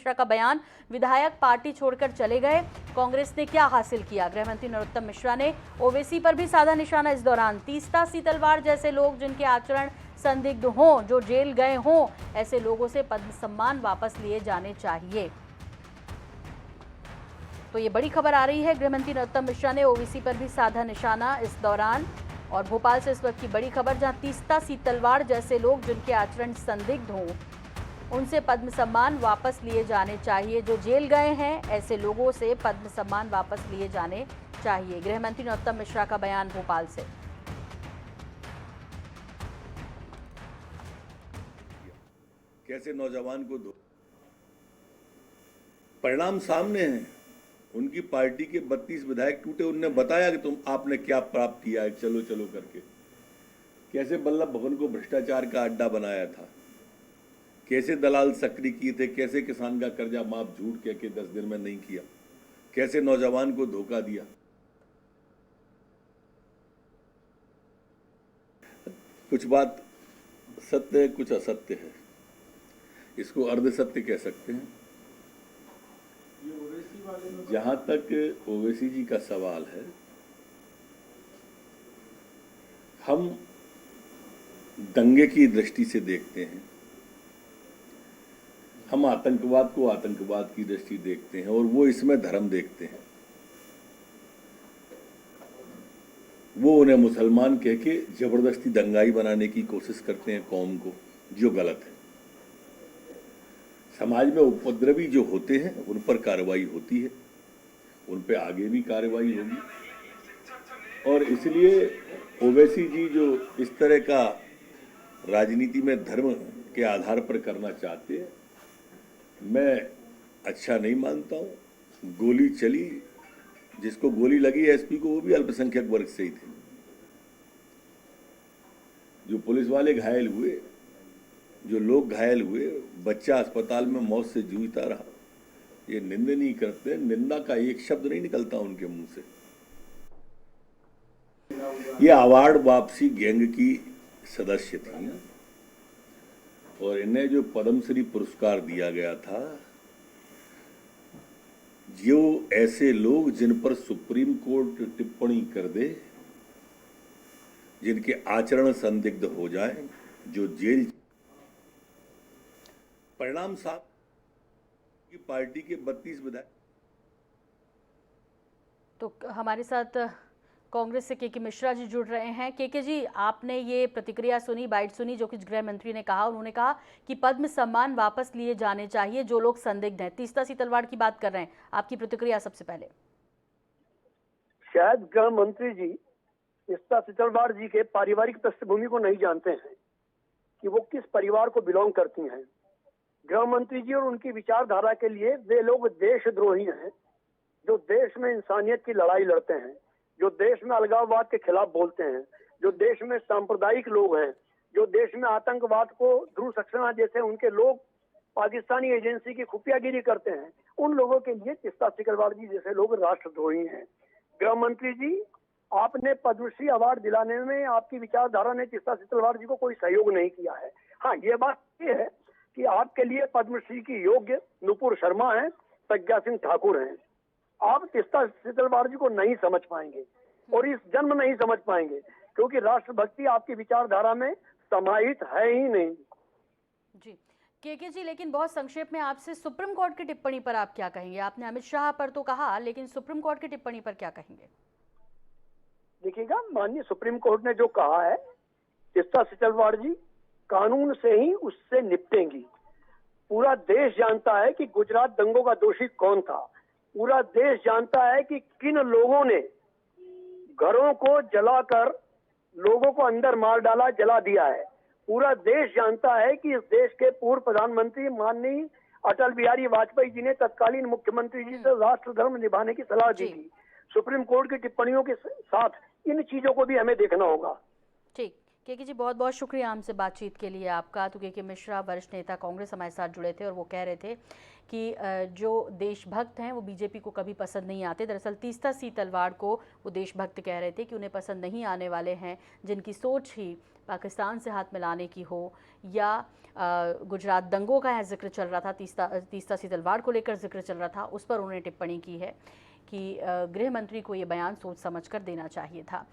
मिश्रा का बयान, विधायक पार्टी छोड़कर चले गए, कांग्रेस ने क्या हासिल किया। गृह मंत्री नरोत्तम मिश्रा ने ओवैसी पर भी साधा निशाना इस दौरान। तीस्ता सी तलवार जैसे लोग जिनके आचरण संदिग्ध हों, जो जेल गए हों, ऐसे लोगों से पद्म सम्मान वापस लिए जाने चाहिए। तो ये बड़ी खबर आ रही है, गृह मंत्री नरोत्तम मिश्रा ने ओवैसी पर भी साधा निशाना इस दौरान। और भोपाल से इस वक्त की बड़ी खबर, जहां तीस्ता सी तलवार जैसे लोग जिनके आचरण संदिग्ध हों, उनसे पद्म सम्मान वापस लिए जाने चाहिए। जो जेल गए हैं, ऐसे लोगों से पद्म सम्मान वापस लिए जाने चाहिए। गृह मंत्री नरोत्तम मिश्रा का बयान भोपाल से। कैसे नौजवान को परिणाम सामने हैं। उनकी पार्टी के 32 विधायक टूटे, उनने बताया कि आपने क्या प्राप्त किया है, चलो चलो करके। कैसे वल्लभ भवन को भ्रष्टाचार का अड्डा बनाया था, कैसे दलाल सक्रिय किए थे, कैसे किसान का कर्जा माफ झूठ कह के 10 दिन में नहीं किया, कैसे नौजवान को धोखा दिया। कुछ बात सत्य है, कुछ असत्य है, इसको अर्ध सत्य कह सकते हैं। जहां तक ओवैसी जी का सवाल है, हम दंगे की दृष्टि से देखते हैं, हम आतंकवाद को आतंकवाद की दृष्टि देखते हैं, और वो इसमें धर्म देखते हैं। वो उन्हें मुसलमान कह के जबरदस्ती दंगाई बनाने की कोशिश करते हैं कौम को, जो गलत है। समाज में उपद्रवी जो होते हैं उन पर कार्रवाई होती है, उन पे आगे भी कार्रवाई होगी। और इसलिए ओवैसी जी जो इस तरह का राजनीति में धर्म के आधार पर करना चाहते हैं, मैं अच्छा नहीं मानता हूं। गोली चली, जिसको गोली लगी एसपी को, वो भी अल्पसंख्यक वर्ग से ही थे। जो पुलिस वाले घायल हुए, जो लोग घायल हुए, बच्चा अस्पताल में मौत से जूझता रहा, ये निंदनीय करते। निंदा का एक शब्द नहीं निकलता उनके मुंह से। ये अवार्ड वापसी गैंग की सदस्य थी, और इन्हें जो पद्मश्री पुरस्कार दिया गया था, जो ऐसे लोग जिन पर सुप्रीम कोर्ट टिप्पणी कर दे, जिनके आचरण संदिग्ध हो जाए, जो जेल, परिणाम साफ की पार्टी के 32 विधायक। तो हमारे साथ कांग्रेस से के मिश्रा जी जुड़ रहे हैं। के जी, आपने ये प्रतिक्रिया सुनी, बाइट सुनी, जो कि गृह मंत्री ने कहा। उन्होंने कहा कि पद्म सम्मान वापस लिए जाने चाहिए जो लोग संदिग्ध हैं। तीस्ता सी तलवार की बात कर रहे हैं, आपकी प्रतिक्रिया सबसे पहले। शायद गृह मंत्री जी तीस्ता सी तलवार जी के पारिवारिक पृष्ठभूमि को नहीं जानते हैं कि वो किस परिवार को बिलोंग करती हैं। गृह मंत्री जी और उनकी विचारधारा के लिए वे लोग देशद्रोही हैं, जो देश में इंसानियत की लड़ाई लड़ते हैं, जो देश में अलगाववाद के खिलाफ बोलते हैं, जो देश में सांप्रदायिक लोग हैं, जो देश में आतंकवाद को ध्रुव सक्सेना जैसे उनके लोग पाकिस्तानी एजेंसी की खुफियागिरी करते हैं। उन लोगों के लिए तीस्ता सी तलवार जी जैसे लोग राष्ट्रद्रोही हैं। गृह मंत्री जी, आपने पद्मश्री अवार्ड दिलाने में आपकी विचारधारा ने तीस्ता सी तलवार जी को कोई सहयोग नहीं किया है। हाँ, ये बात ये है कि आपके लिए पद्मश्री की योग्य नुपुर शर्मा हैं, प्रज्ञा सिंह ठाकुर हैं। आप तीस्ता सी तलवार जी को नहीं समझ पाएंगे, और इस जन्म नहीं समझ पाएंगे, क्योंकि राष्ट्रभक्ति आपकी विचारधारा में समाहित है ही नहीं। जी के जी, लेकिन बहुत संक्षेप में आपसे सुप्रीम कोर्ट की टिप्पणी पर आप क्या कहेंगे? आपने अमित शाह पर तो कहा, लेकिन सुप्रीम कोर्ट की टिप्पणी पर क्या कहेंगे? देखिएगा, माननीय सुप्रीम कोर्ट ने जो कहा है, तीस्ता सी तलवार जी कानून से ही उससे निपटेंगी। पूरा देश जानता है कि गुजरात दंगों का दोषी कौन था। पूरा देश जानता है कि किन लोगों ने घरों को जलाकर लोगों को अंदर मार डाला, जला दिया है। पूरा देश जानता है कि इस देश के पूर्व प्रधानमंत्री माननीय अटल बिहारी वाजपेयी जी ने तत्कालीन मुख्यमंत्री जी से राष्ट्र धर्म निभाने की सलाह दी थी। सुप्रीम कोर्ट की टिप्पणियों के साथ इन चीजों को भी हमें देखना होगा। ठीक, के जी बहुत बहुत शुक्रिया हमसे बातचीत के लिए आपका। तो के मिश्रा वरिष्ठ नेता कांग्रेस हमारे साथ जुड़े थे और वो कह रहे थे कि जो देशभक्त हैं वो बीजेपी को कभी पसंद नहीं आते। दरअसल तीस्ता सिंह तलवाड़ को वो देशभक्त कह रहे थे कि उन्हें पसंद नहीं आने वाले हैं जिनकी सोच ही पाकिस्तान से हाथ मिलाने की हो, या गुजरात दंगों का जिक्र चल रहा था, तीस्ता सिंह तलवाड़ को लेकर जिक्र चल रहा था, उस पर उन्होंने टिप्पणी की है कि गृह मंत्री को ये बयान सोच समझकर देना चाहिए था।